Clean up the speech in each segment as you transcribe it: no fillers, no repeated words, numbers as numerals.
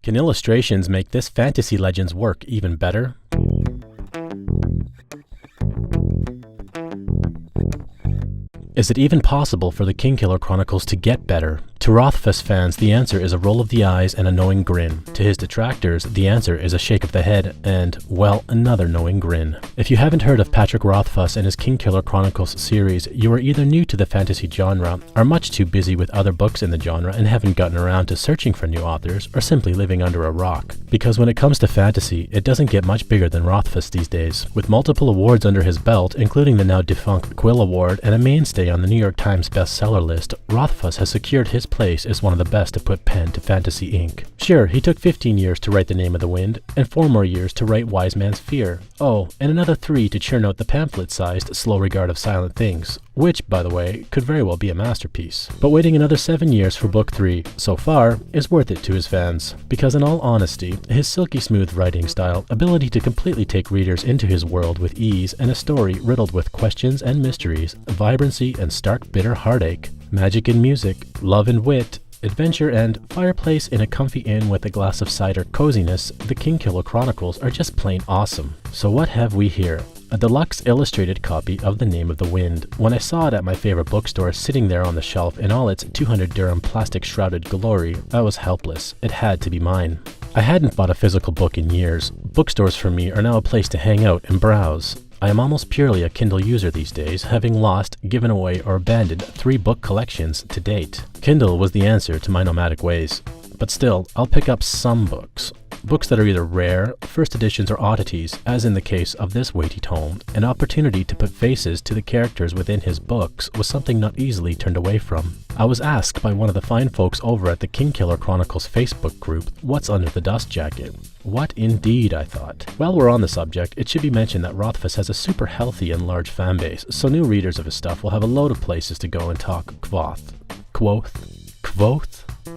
Can illustrations make this fantasy legend's work even better? Is it even possible for the Kingkiller Chronicles to get better? To Rothfuss fans, the answer is a roll of the eyes and a knowing grin. To his detractors, the answer is a shake of the head and, well, another knowing grin. If you haven't heard of Patrick Rothfuss and his Kingkiller Chronicles series, you are either new to the fantasy genre, are much too busy with other books in the genre and haven't gotten around to searching for new authors, or simply living under a rock. Because when it comes to fantasy, it doesn't get much bigger than Rothfuss these days. With multiple awards under his belt, including the now defunct Quill Award and a mainstay on the New York Times bestseller list, Rothfuss has secured his place as one of the best to put pen to fantasy ink. Sure, he took 15 years to write The Name of the Wind, and 4 more years to write Wise Man's Fear. Oh, and another 3 to churn out the pamphlet-sized Slow Regard of Silent Things, which, by the way, could very well be a masterpiece. But waiting another 7 years for Book 3, so far, is worth it to his fans. Because in all honesty, his silky smooth writing style, ability to completely take readers into his world with ease, and a story riddled with questions and mysteries, vibrancy and stark bitter heartache, magic and music, love and wit, adventure and fireplace in a comfy inn with a glass of cider coziness, the Kingkiller Chronicles are just plain awesome. So what have we here? A deluxe illustrated copy of The Name of the Wind. When I saw it at my favorite bookstore sitting there on the shelf in all its 200 dirham plastic shrouded glory, I was helpless. It had to be mine. I hadn't bought a physical book in years. Bookstores for me are now a place to hang out and browse. I am almost purely a Kindle user these days, having lost, given away, or abandoned 3 book collections to date. Kindle was the answer to my nomadic ways. But still, I'll pick up some books. Books that are either rare, first editions, or oddities, as in the case of this weighty tome. An opportunity to put faces to the characters within his books was something not easily turned away from. I was asked by one of the fine folks over at the Kingkiller Chronicles Facebook group, what's under the dust jacket? What indeed, I thought. While we're on the subject, it should be mentioned that Rothfuss has a super healthy and large fan base, so new readers of his stuff will have a load of places to go and talk quoth,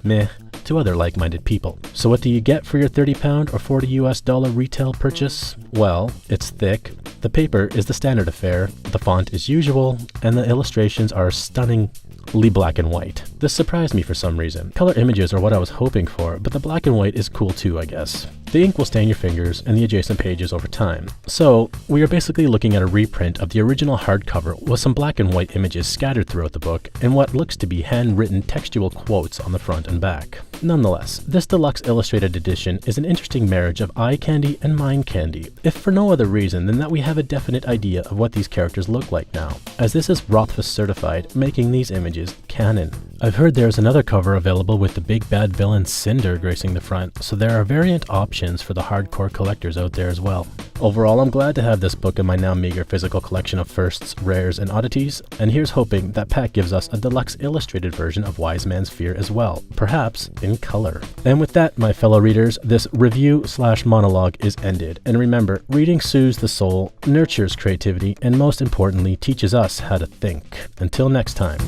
meh, to other like-minded people. So what do you get for your £30 or $40 retail purchase? Well, it's thick, the paper is the standard affair, the font is usual, and the illustrations are stunningly black and white. This surprised me for some reason. Color images are what I was hoping for, but the black and white is cool too, I guess. The ink will stain your fingers and the adjacent pages over time. So, we are basically looking at a reprint of the original hardcover with some black and white images scattered throughout the book and what looks to be handwritten textual quotes on the front and back. Nonetheless, this deluxe illustrated edition is an interesting marriage of eye candy and mind candy, if for no other reason than that we have a definite idea of what these characters look like now, as this is Rothfuss certified, making these images canon. I've heard there's another cover available with the big bad villain Cinder gracing the front, so there are variant options for the hardcore collectors out there as well. Overall, I'm glad to have this book in my now meager physical collection of firsts, rares, and oddities, and here's hoping that Pat gives us a deluxe illustrated version of Wise Man's Fear as well, perhaps in color. And with that, my fellow readers, this review/monologue is ended. And remember, reading soothes the soul, nurtures creativity, and most importantly, teaches us how to think. Until next time.